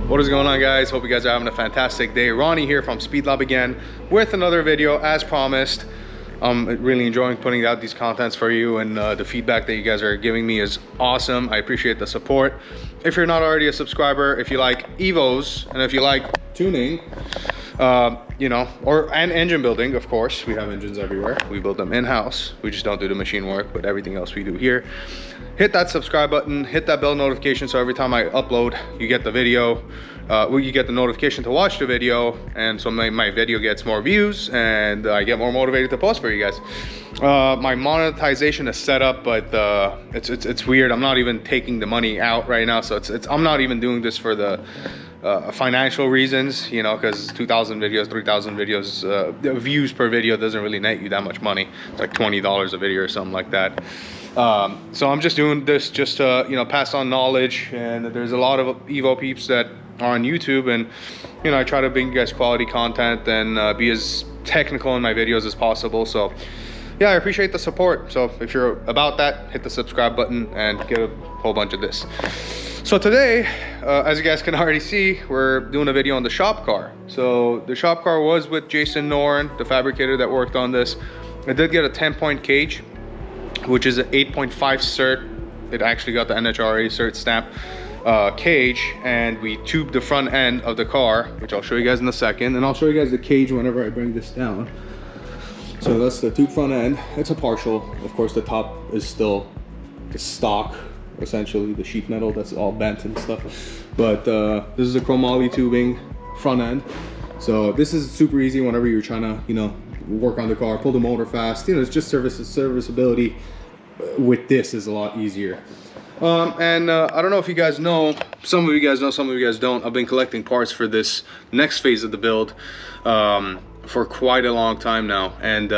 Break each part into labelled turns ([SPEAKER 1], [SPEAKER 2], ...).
[SPEAKER 1] What is going on, guys? Hope you guys are having a fantastic day. Ronnie here from Speedlab again with another video as promised. I'm really enjoying putting out these contents for you, and the feedback that you guys are giving me is awesome. I appreciate the support. If you're not already a subscriber, if you like Evos and if you like tuning, you know, and engine building, of course, we have engines everywhere. We build them in-house. We just don't do the machine work, but everything else we do here. Hit that subscribe button, hit that bell notification, so every time I upload, you get the video, you get the notification to watch the video, and so my video gets more views and I get more motivated to post for you guys. My monetization is set up, but it's weird. I'm not even taking the money out right now, so I'm not even doing this for the financial reasons, you know, because 2,000 videos, 3,000 videos, views per video doesn't really net you that much money. It's like $20 a video or something like that. So I'm just doing this just to, you know, pass on knowledge. And there's a lot of Evo peeps that are on YouTube, and you know, I try to bring you guys quality content and be as technical in my videos as possible. So yeah, I appreciate the support. So if you're about that, hit the subscribe button and get a whole bunch of this. So today, as you guys can already see, we're doing a video on the shop car. So the shop car was with Jason Noren, the fabricator that worked on this. I did get a 10-point cage, which is an 8.5 cert. It actually got the NHRA cert stamp cage, and we tubed the front end of the car, which I'll show you guys in a second, and I'll show you guys the cage whenever I bring this down. So that's the tube front end. It's a partial. Of course, the top is still the stock, essentially the sheet metal that's all bent and stuff. But this is a chromoly tubing front end. So this is super easy whenever you're trying to, you know, work on the car, pull the motor fast. You know, it's just serviceability with this is a lot easier. And I don't know if you guys know, some of you guys know, some of you guys don't. I've been collecting parts for this next phase of the build for quite a long time now. And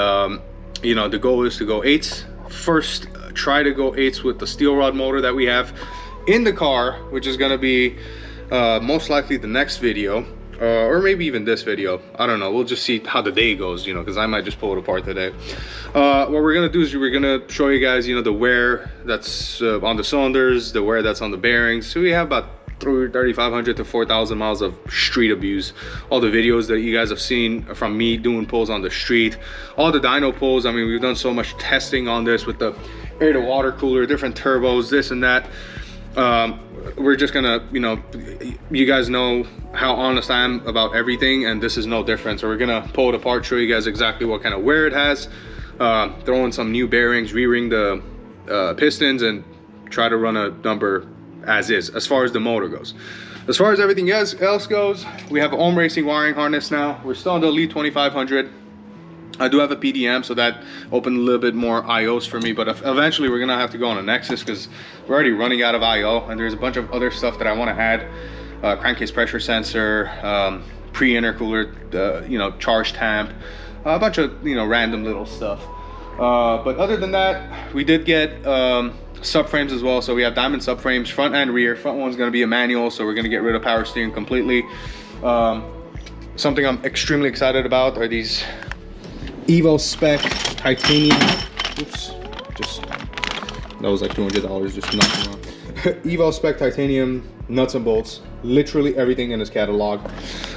[SPEAKER 1] you know, the goal is to go 8's. First, try to go 8's with the steel rod motor that we have in the car, which is gonna be most likely the next video. Or maybe even this video. I don't know. We'll just see how the day goes, you know, because I might just pull it apart today. What we're gonna do is we're gonna show you guys, you know, the wear that's on the cylinders, the wear that's on the bearings. So we have about 3,500 to 4,000 miles of street abuse. All the videos that you guys have seen from me doing pulls on the street, all the dyno pulls. I mean, we've done so much testing on this with the air to water cooler, different turbos, this and that. We're just gonna, you know, you guys know how honest I am about everything, and this is no different. So we're gonna pull it apart, show you guys exactly what kind of wear it has, throw in some new bearings, re-ring the pistons, and try to run a number as is, as far as the motor goes. As far as everything else goes, we have an Ohm Racing wiring harness now. We're still on the Elite 2500. I do have a PDM, so that opened a little bit more IOs for me, but eventually we're gonna have to go on a Nexus because we're already running out of IO, and there's a bunch of other stuff that I want to add. Crankcase pressure sensor, pre-intercooler, you know, charge tamp, a bunch of, you know, random little stuff. But other than that, we did get subframes as well. So we have diamond subframes, front and rear. Front one's gonna be a manual, so we're gonna get rid of power steering completely. Something I'm extremely excited about are these Evo spec titanium, oops, just that was like $200 just nothing wrong. Evo spec titanium nuts and bolts, literally everything in this catalog.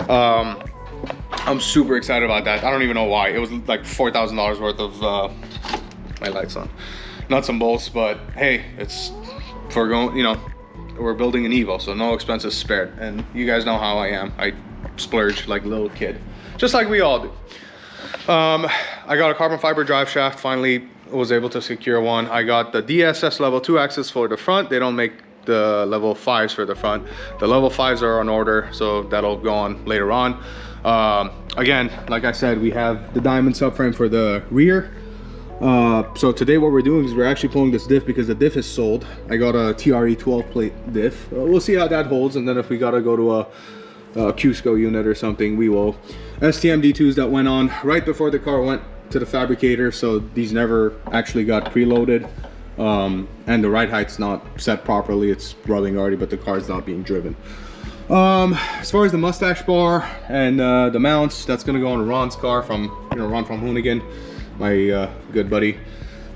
[SPEAKER 1] I'm super excited about that. I don't even know why. It was like $4,000 worth of my lights on, nuts and bolts, but hey, it's for going, you know, we're building an Evo, so no expenses spared. And you guys know how I am. I splurge like a little kid, just like we all do. I got a carbon fiber drive shaft, finally was able to secure one. I got the DSS level 2 axis for the front. They don't make the level 5s for the front. The level 5s are on order, so that'll go on later on. Again, like I said, we have the diamond subframe for the rear. So today what we're doing is we're actually pulling this diff because the diff is sold. I got a TRE 12 plate diff. We'll see how that holds, and then if we gotta go to a Cusco unit or something, we will. STM D2s that went on right before the car went to the fabricator, so these never actually got preloaded. And the ride height's not set properly. It's running already, but the car's not being driven. As far as the mustache bar and the mounts, that's gonna go on Ron's car from Ron from Hoonigan, my good buddy.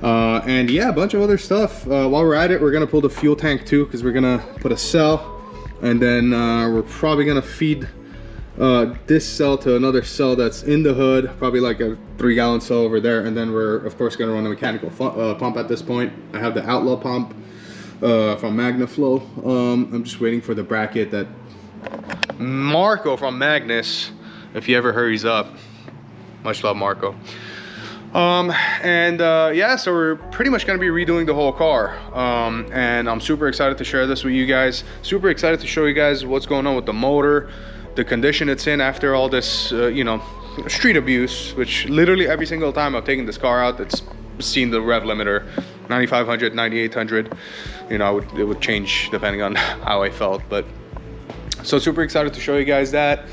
[SPEAKER 1] And yeah, a bunch of other stuff. While we're at it, we're gonna pull the fuel tank too, because we're gonna put a cell, and then we're probably gonna feed this cell to another cell that's in the hood, probably like a 3-gallon cell over there. And then we're of course gonna run a mechanical pump at this point. I have the outlaw pump from Magnaflow. I'm just waiting for the bracket that Marco from Magnus, if he ever hurries up. Much love, Marco. Yeah, so we're pretty much gonna be redoing the whole car, and I'm super excited to share this with you guys. Super excited to show you guys what's going on with the motor, the condition it's in after all this you know, street abuse, which literally every single time I've taken this car out, it's seen the rev limiter 9500, 9800. You know, it would change depending on how I felt. But so super excited to show you guys that.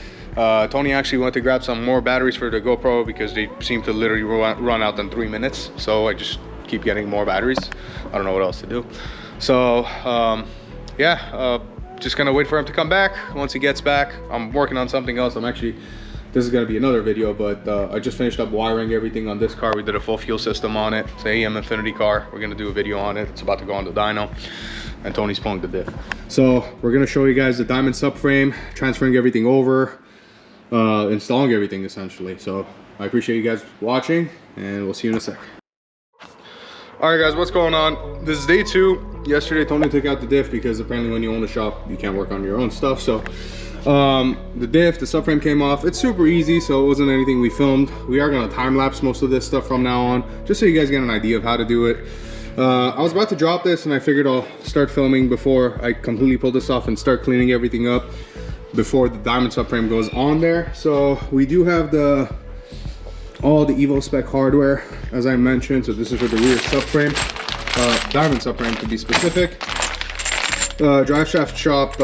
[SPEAKER 1] Tony actually went to grab some more batteries for the GoPro because they seem to literally run out in 3 minutes. So I just keep getting more batteries. I don't know what else to do. So yeah, just gonna wait for him to come back. Once he gets back, I'm working on something else. This is gonna be another video, but I just finished up wiring everything on this car. We did a full fuel system on it. It's an AM Infinity car. We're gonna do a video on it. It's about to go on the dyno, and Tony's pulling the diff. So we're gonna show you guys the diamond subframe, transferring everything over, installing everything essentially. So I appreciate you guys watching, and we'll see you in a sec. All right guys, what's going on? This is day 2. Yesterday Tony took out the diff because apparently when you own a shop you can't work on your own stuff. So the diff, the subframe came off. It's super easy, so it wasn't anything we filmed. We are gonna time lapse most of this stuff from now on, just so you guys get an idea of how to do it. I was about to drop this and I figured I'll start filming before I completely pull this off and start cleaning everything up before the diamond subframe goes on there. So we do have all the Evo spec hardware, as I mentioned. So this is for the rear subframe, diamond subframe to be specific. Drive shaft shop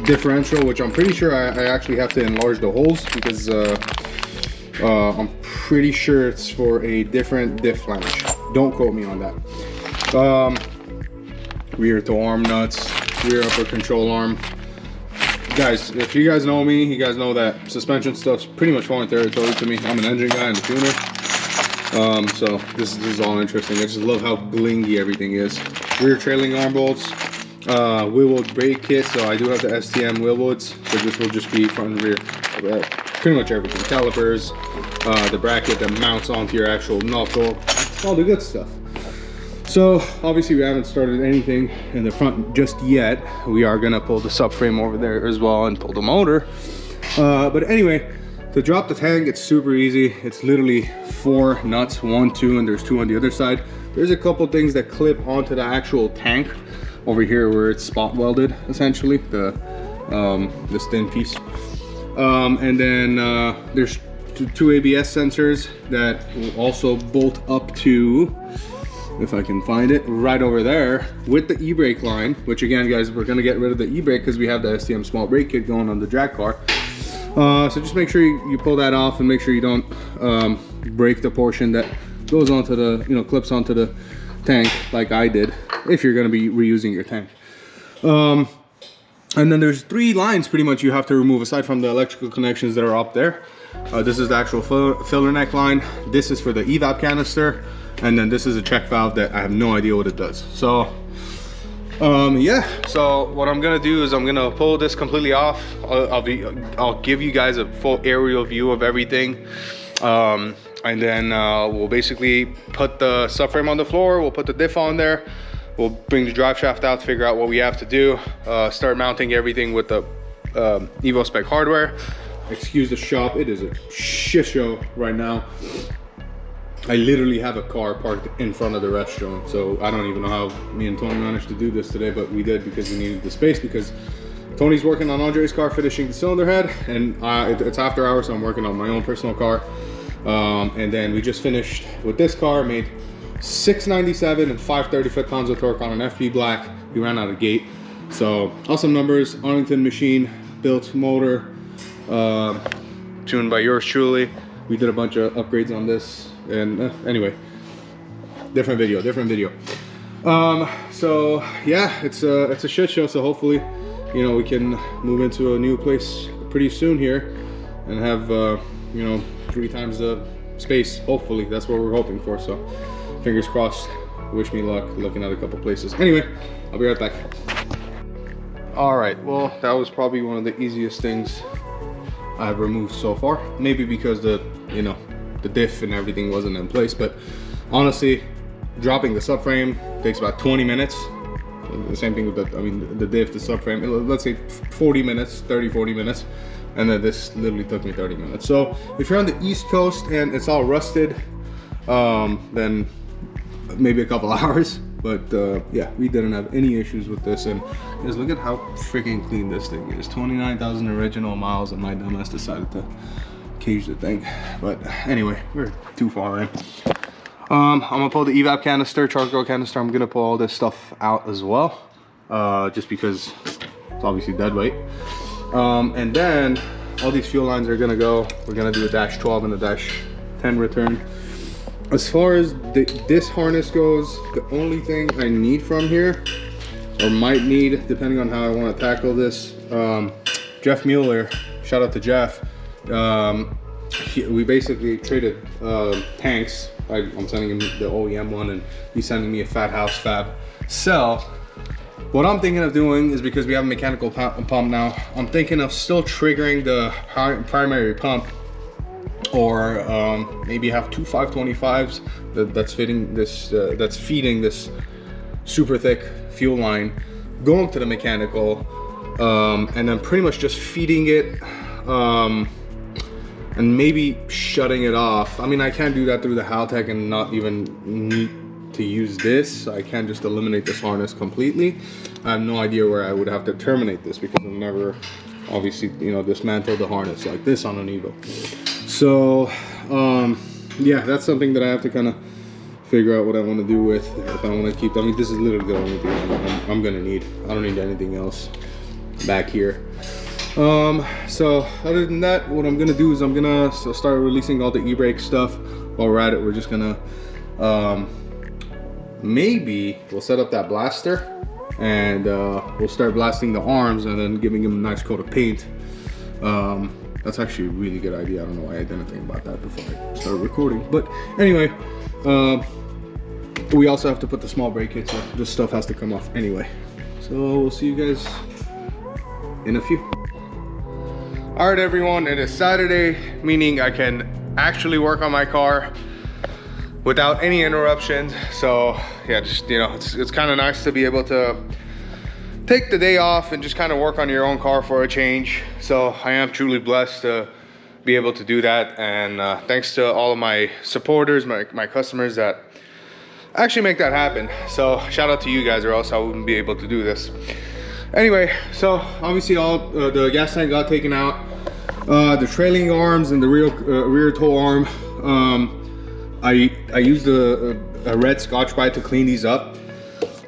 [SPEAKER 1] differential, which I'm pretty sure I actually have to enlarge the holes because I'm pretty sure it's for a different diff flange. Don't quote me on that. Rear to arm nuts, rear upper control arm. Guys, if you guys know me, you guys know that suspension stuff's pretty much foreign territory to me. I'm an engine guy and a tuner. So this is all interesting. I just love how blingy everything is. Rear trailing arm bolts, wheel wood brake kit. So I do have the STM wheel woods. So this will just be front and rear, pretty much everything. Calipers, the bracket that mounts onto your actual knuckle, all the good stuff. So obviously we haven't started anything in the front just yet. We are gonna pull the subframe over there as well and pull the motor. But anyway, to drop the tank, it's super easy. It's literally 4 nuts, 1, 2, and there's 2 on the other side. There's a couple things that clip onto the actual tank over here where it's spot welded, essentially, this thin piece. And then there's two ABS sensors that will also bolt up to, if I can find it, right over there with the e-brake line, which again guys, we're gonna get rid of the e-brake because we have the STM small brake kit going on the drag car. So just make sure you pull that off and make sure you don't break the portion that goes onto the, you know, clips onto the tank like I did, if you're gonna be reusing your tank. And then there's 3 lines pretty much you have to remove aside from the electrical connections that are up there. This is the actual filler neck line. This is for the evap canister. And then this is a check valve that I have no idea what it does. So yeah, so what I'm gonna do is I'm gonna pull this completely off. I'll give you guys a full aerial view of everything. And then we'll basically put the subframe on the floor, we'll put the diff on there, we'll bring the drive shaft out, figure out what we have to do, start mounting everything with the Evo spec hardware. Excuse the shop, it is a shit show right now. I literally have a car parked in front of the restaurant, so I don't even know how me and Tony managed to do this today, but we did because we needed the space, because Tony's working on Andre's car finishing the cylinder head, and it's after hours, so I'm working on my own personal car. And then we just finished with this car, made 697 and 530 foot-pounds of torque on an FP Black. We ran out of gate. So awesome numbers, Arlington machine, built motor, tuned by yours truly. We did a bunch of upgrades on this, and anyway, different video. So yeah, it's a shit show, so hopefully you know, we can move into a new place pretty soon here and have, you know, 3 times the space. Hopefully, that's what we're hoping for. So, fingers crossed. Wish me luck looking at a couple places. Anyway, I'll be right back. All right, well, that was probably one of the easiest things I've removed so far. Maybe because the, you know, the diff and everything wasn't in place, but honestly, dropping the subframe takes about 20 minutes. The same thing with the, I mean, the diff, the subframe, let's say 40 minutes, 30-40 minutes, and then this literally took me 30 minutes. So if you're on the East Coast and it's all rusted, then maybe a couple hours. But yeah, we didn't have any issues with this, and just look at how freaking clean this thing is. 29,000 original miles, and my dumbass decided to cage the thing. But anyway, we're too far in. I'm gonna pull the evap canister, charcoal canister. I'm gonna pull all this stuff out as well, just because it's obviously dead weight. And then all these fuel lines are gonna go. We're gonna do a dash 12 and a dash 10 return. As far as this harness goes, the only thing I need from here, or might need, depending on how I want to tackle this, Jeff Mueller, shout out to Jeff. We basically traded tanks. I'm sending him the OEM one, and he's sending me a Fat House Fab cell. What I'm thinking of doing is, because we have a mechanical pump now, I'm thinking of still triggering the primary pump, or maybe have 2 525s that's fitting this, that's feeding this super thick fuel line, going to the mechanical, and then pretty much just feeding it, and maybe shutting it off. I mean, I can't do that through the Haltech and not even need to use this. I can't just eliminate this harness completely. I have no idea where I would have to terminate this, because I've never, obviously, you know, dismantled the harness like this on an Evo. So yeah, that's something that I have to kind of figure out what I want to do with, if I want to keep. I mean, this is literally the only thing I'm gonna need. I don't need anything else back here. So other than that, what I'm gonna do is I'm gonna start releasing all the e-brake stuff. While we're at it, we're just gonna maybe we'll set up that blaster, and we'll start blasting the arms and then giving them a nice coat of paint. That's actually a really good idea. I don't know why I didn't think about that before I started recording. But anyway, we also have to put the small brake kit, so this stuff has to come off anyway. So we'll see you guys in a few. All right, everyone, it is Saturday, meaning I can actually work on my car without any interruptions. So yeah, just, you know, it's kind of nice to be able to take the day off and just kind of work on your own car for a change. So I am truly blessed to be able to do that, and thanks to all of my supporters, my customers that actually make that happen. So shout out to you guys, or else I wouldn't be able to do this. Anyway, so obviously all the gas tank got taken out, the trailing arms and the rear tow arm. I used a red Scotch-Brite to clean these up.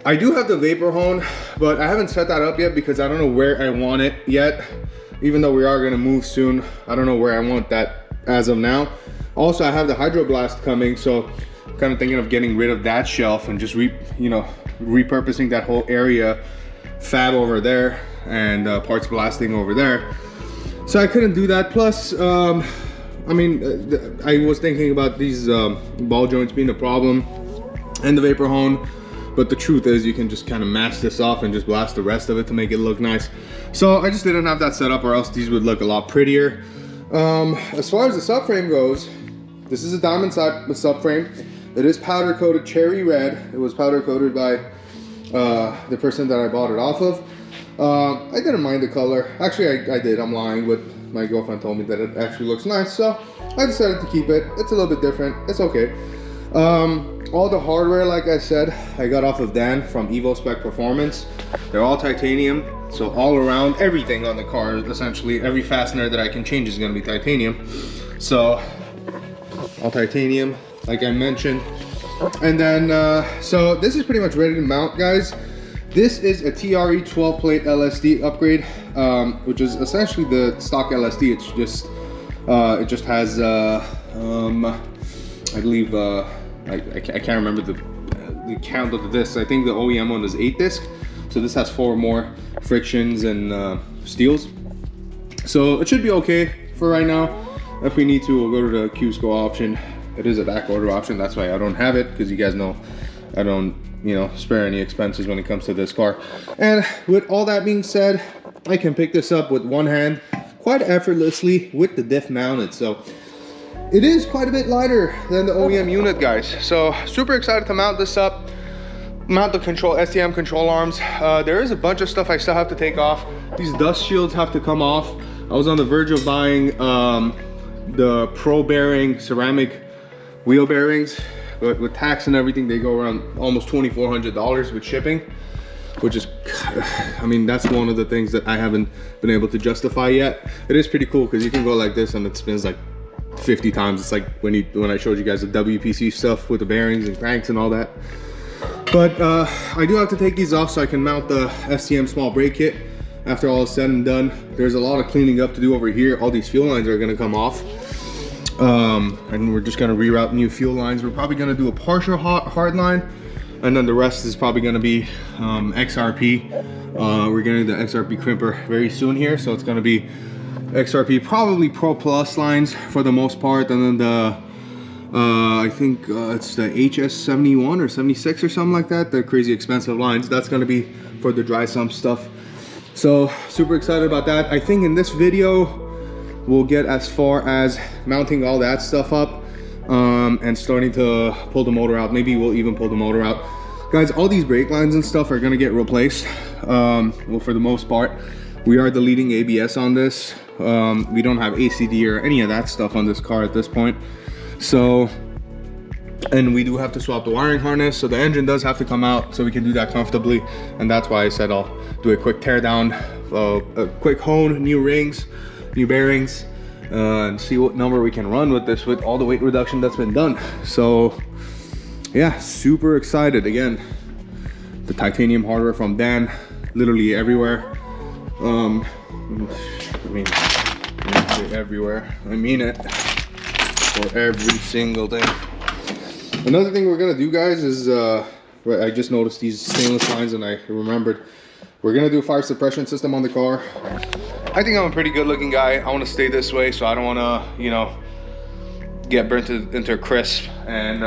[SPEAKER 1] I do have the vapor hone, but I haven't set that up yet because I don't know where I want it yet. Even though we are gonna move soon, I don't know where I want that as of now. Also, I have the Hydroblast coming, so I'm kind of thinking of getting rid of that shelf and just repurposing that whole area, fab over there and parts blasting over there. So I couldn't do that. Plus, I mean, I was thinking about these ball joints being a problem and the vapor hone. But the truth is, you can just kind of mask this off and just blast the rest of it to make it look nice. So I just didn't have that set up, or else these would look a lot prettier. As far as the subframe goes, this is a diamond subframe. It is powder coated cherry red. It was powder coated by the person that I bought it off of. I didn't mind the color. Actually, I did. I'm lying, but my girlfriend told me that it actually looks nice, so I decided to keep it. It's a little bit different. It's okay. All the hardware, like I said, I got off of Dan from Evo Spec Performance. They're all titanium, so all around, everything on the car, essentially, every fastener that I can change is gonna be titanium. So, all titanium, like I mentioned. And then, so this is pretty much ready to mount, guys. This is a TRE 12 plate LSD upgrade, which is essentially the stock LSD. It's just, it just has, I believe, I can't remember the count of the discs. I think the OEM one is 8 disc. So this has 4 more frictions and steels. So it should be okay for right now. If we need to, we'll go to the Cusco option. It is a back order option. That's why I don't have it, because you guys know I don't, you know, spare any expenses when it comes to this car. And with all that being said, I can pick this up with one hand quite effortlessly with the diff mounted. So it is quite a bit lighter than the OEM unit, guys. So super excited to mount this up, mount the control STM control arms. There is a bunch of stuff I still have to take off. These dust shields have to come off. I was on the verge of buying the Pro bearing ceramic wheel bearings, but with tax and everything, they go around almost $2,400 with shipping, which is, I mean, that's one of the things that I haven't been able to justify yet. It is pretty cool because you can go like this and it spins like 50 times. It's like when I showed you guys the WPC stuff with the bearings and cranks and all that. But I do have to take these off so I can mount the STM small brake kit. After all is said and done, there's a lot of cleaning up to do over here. All these fuel lines are gonna come off. And we're just gonna reroute new fuel lines. We're probably gonna do a partial hard line, and then the rest is probably gonna be XRP. We're getting the XRP crimper very soon here, so it's gonna be XRP, probably Pro Plus lines for the most part, and then the I think it's the HS71 or 76 or something like that. They're crazy expensive lines. That's gonna be for the dry sump stuff. So super excited about that. I think in this video we'll get as far as mounting all that stuff up and starting to pull the motor out. Maybe we'll even pull the motor out. Guys, all these brake lines and stuff are gonna get replaced. Well, for the most part, we are deleting ABS on this. We don't have ACD or any of that stuff on this car at this point. So, and we do have to swap the wiring harness, so the engine does have to come out so we can do that comfortably. And that's why I said I'll do a quick tear down, a quick hone, new rings, new bearings, and see what number we can run with this with all the weight reduction that's been done. So yeah, super excited. Again, the titanium hardware from Dan, literally everywhere. I mean everywhere, I mean it, for every single thing. Another thing we're gonna do, guys, is I just noticed these stainless lines and I remembered we're gonna do a fire suppression system on the car. I think I'm a pretty good looking guy. I want to stay this way, so I don't want to, you know, get burnt into a crisp and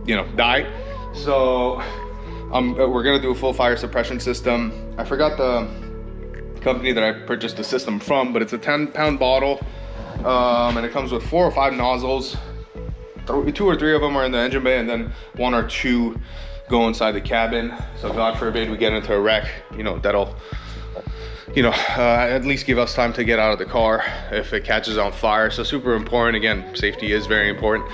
[SPEAKER 1] you know, die. So we're gonna do a full fire suppression system. I forgot the company that I purchased the system from, but it's a 10-pound bottle, and it comes with 4 or 5 nozzles. 2 or 3 of them are in the engine bay, and then 1 or 2 go inside the cabin. So God forbid we get into a wreck, you know, that'll, you know, at least give us time to get out of the car if it catches on fire. So super important. Again, safety is very important.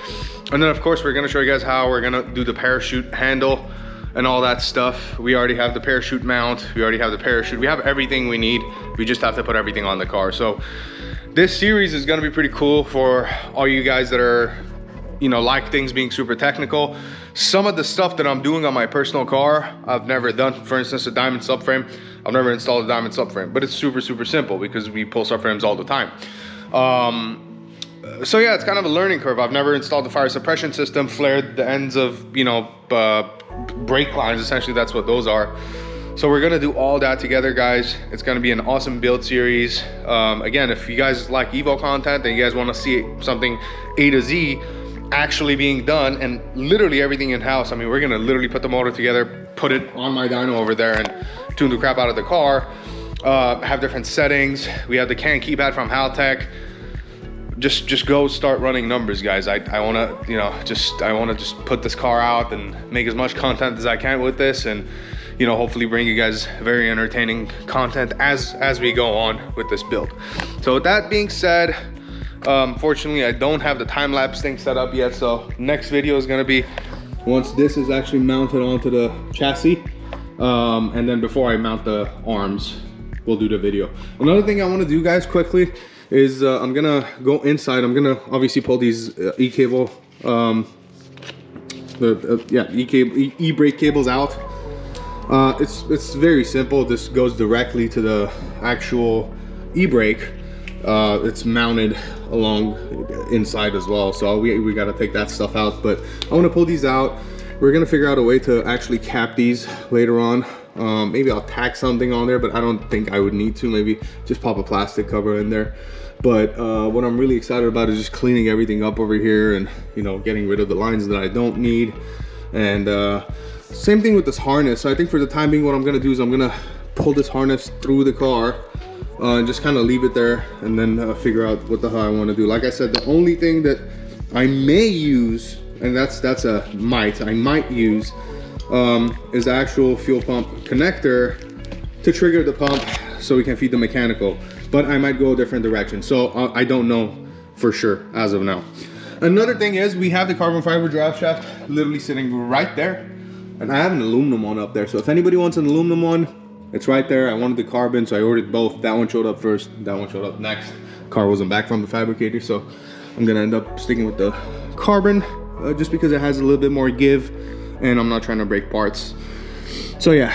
[SPEAKER 1] And then of course we're gonna show you guys how we're gonna do the parachute handle and all that stuff. We already have the parachute mount, we already have the parachute, we have everything we need. We just have to put everything on the car. So this series is gonna be pretty cool for all you guys that are, you know, like things being super technical. Some of the stuff that I'm doing on my personal car, I've never done. For instance, a diamond subframe. I've never installed a diamond subframe, but it's super simple because we pull subframes all the time. So yeah, it's kind of a learning curve. I've never installed the fire suppression system, flared the ends of, you know, brake lines. Essentially, that's what those are. So we're gonna do all that together, guys. It's gonna be an awesome build series. Again, if you guys like Evo content and you guys wanna see something A to Z actually being done and literally everything in-house, I mean, we're gonna literally put the motor together, put it on my dyno over there and tune the crap out of the car, have different settings. We have the CAN keypad from Haltech. Just go start running numbers, guys. I wanna, you know, I wanna just put this car out and make as much content as I can with this, and, you know, hopefully bring you guys very entertaining content as we go on with this build. So with that being said, fortunately I don't have the time-lapse thing set up yet, so next video is going to be once this is actually mounted onto the chassis, and then before I mount the arms, we'll do the video. Another thing I want to do, guys, quickly is I'm gonna go inside. I'm gonna obviously pull these e-cable, e-brake cables out. It's very simple. This goes directly to the actual e-brake. It's mounted along inside as well, so we got to take that stuff out. But I want to pull these out. We're gonna figure out a way to actually cap these later on. Maybe I'll tack something on there, but I don't think I would need to. Maybe just pop a plastic cover in there. But what I'm really excited about is just cleaning everything up over here and, you know, getting rid of the lines that I don't need. And same thing with this harness. So I think for the time being, what I'm gonna do is I'm gonna pull this harness through the car and just kind of leave it there, and then figure out what the hell I want to do. Like I said, the only thing that I may use, and that's a I might use, is the actual fuel pump connector to trigger the pump so we can feed the mechanical. But I might go a different direction. So I don't know for sure as of now. Another thing is we have the carbon fiber drive shaft literally sitting right there. And I have an aluminum one up there. So if anybody wants an aluminum one, it's right there. I wanted the carbon, so I ordered both. That one showed up first, that one showed up next. Car wasn't back from the fabricator, so I'm gonna end up sticking with the carbon just because it has a little bit more give and I'm not trying to break parts. So yeah,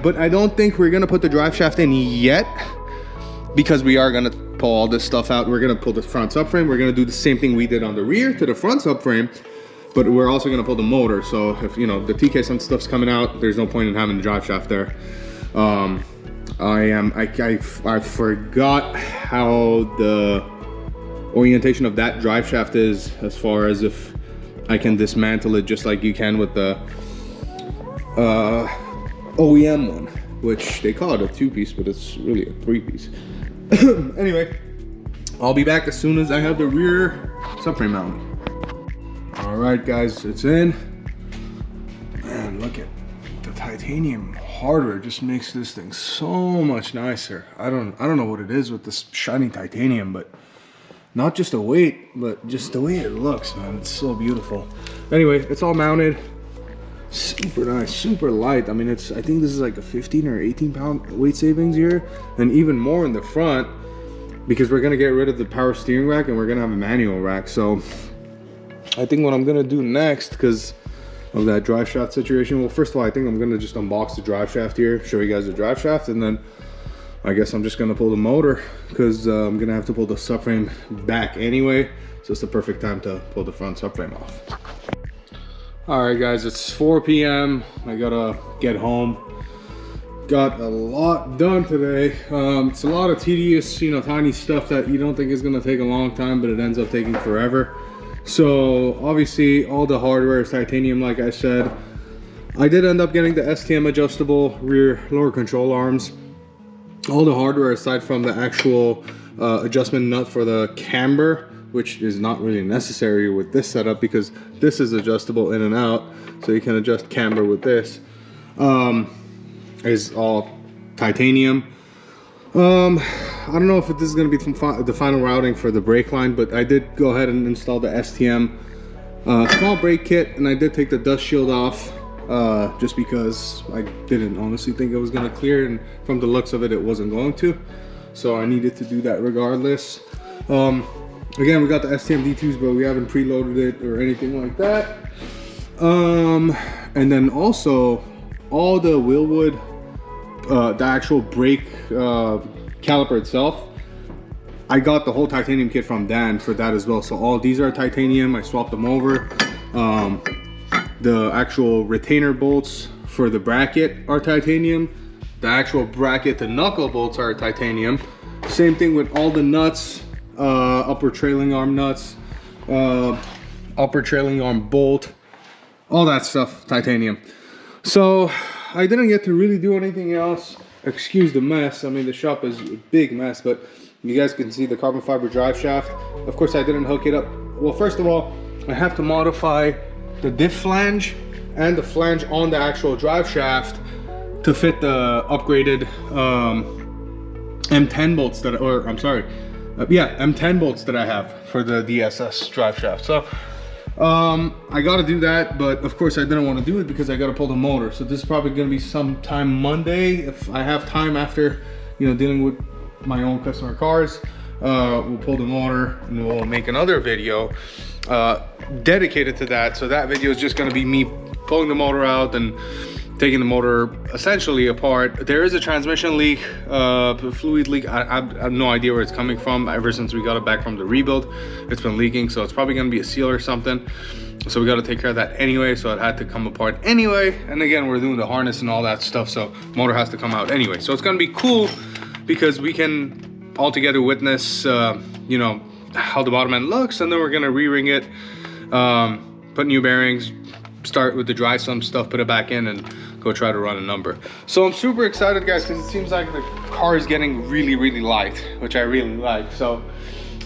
[SPEAKER 1] but I don't think we're gonna put the drive shaft in yet because we are gonna pull all this stuff out. We're gonna pull the front subframe. We're gonna do the same thing we did on the rear to the front subframe, but we're also gonna pull the motor. So if, you know, the TK some stuff's coming out, there's no point in having the drive shaft there. I forgot how the orientation of that drive shaft is, as far as if I can dismantle it just like you can with the OEM one, which they call it a 2-piece, but it's really a 3-piece. Anyway, I'll be back as soon as I have the rear subframe mounted. All right, guys, it's in. Man, look at the titanium hardware. Just makes this thing so much nicer. I don't know what it is with this shiny titanium, but not just the weight, but just the way it looks, man. It's so beautiful. Anyway, it's all mounted. Super nice, super light. I mean, I think this is like a 15 or 18 pound weight savings here, and even more in the front because we're gonna get rid of the power steering rack and we're gonna have a manual rack. So I think what I'm gonna do next, because of that drive shaft situation, well, first of all, I think I'm gonna just unbox the drive shaft here, show you guys the drive shaft, and then I guess I'm just gonna pull the motor because I'm gonna have to pull the subframe back anyway. So it's the perfect time to pull the front subframe off. All right, guys, it's 4 p.m. I gotta get home. Got a lot done today. It's a lot of tedious, you know, tiny stuff that you don't think is gonna take a long time, but it ends up taking forever. So obviously all the hardware is titanium, like I said. I did end up getting the STM adjustable rear lower control arms. All the hardware aside from the actual adjustment nut for the camber, which is not really necessary with this setup because this is adjustable in and out, so you can adjust camber with this, is all titanium. I don't know if this is going to be the final routing for the brake line, but I did go ahead and install the STM small brake kit, and I did take the dust shield off just because I didn't honestly think it was going to clear, and from the looks of it, it wasn't going to, so I needed to do that regardless. Again, we got the STM D2s, but we haven't preloaded it or anything like that. And then also all the Willwood, the actual brake caliper itself, I got the whole titanium kit from Dan for that as well. So all these are titanium. I swapped them over. The actual retainer bolts for the bracket are titanium. The actual bracket to knuckle bolts are titanium. Same thing with all the nuts. Upper trailing arm nuts, upper trailing arm bolt, all that stuff, titanium. So I didn't get to really do anything else. Excuse the mess. I mean, the shop is a big mess, but you guys can see the carbon fiber drive shaft. Of course, I didn't hook it up. Well, first of all, I have to modify the diff flange and the flange on the actual drive shaft to fit the upgraded M10 bolts that, or I'm sorry, M10 bolts that I have for the DSS drive shaft. So I got to do that, but of course I didn't want to do it because I got to pull the motor. So this is probably going to be sometime Monday if I have time after, you know, dealing with my own customer cars. We'll pull the motor and we'll make another video dedicated to that. So that video is just going to be me pulling the motor out and taking the motor essentially apart. There is a transmission leak, fluid leak. I have no idea where it's coming from. Ever since we got it back from the rebuild, it's been leaking, so it's probably gonna be a seal or something. So we got to take care of that anyway, so it had to come apart anyway. And again, we're doing the harness and all that stuff, so motor has to come out anyway. So it's gonna be cool because we can all together witness you know, how the bottom end looks, and then we're gonna re-ring it, put new bearings, start with the dry sump stuff, put it back in, and go try to run a number. So I'm super excited, guys, because it seems like the car is getting really, really light, which I really like. So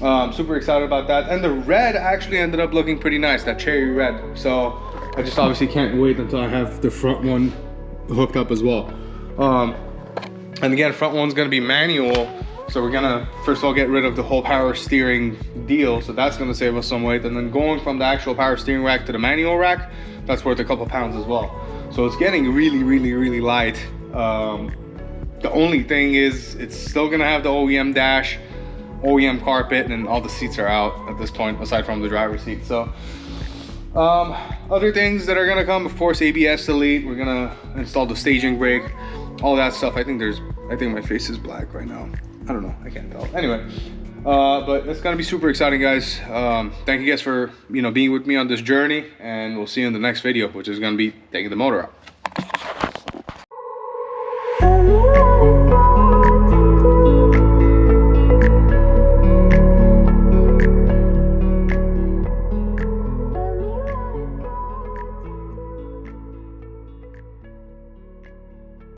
[SPEAKER 1] I'm super excited about that. And the red actually ended up looking pretty nice, that cherry red. So I just obviously can't wait until I have the front one hooked up as well. And again, front one's gonna be manual. So we're gonna first of all get rid of the whole power steering deal. So that's gonna save us some weight. And then going from the actual power steering rack to the manual rack, that's worth a couple pounds as well. So it's getting really, really, really light. The only thing is it's still gonna have the OEM dash, OEM carpet, and all the seats are out at this point, aside from the driver's seat. So other things that are gonna come, of course, ABS delete. We're gonna install the staging brake, all that stuff. I think my face is black right now. I don't know, I can't tell. Anyway, but it's gonna be super exciting, guys. Thank you guys for being with me on this journey, and we'll see you in the next video, which is gonna be taking the motor out.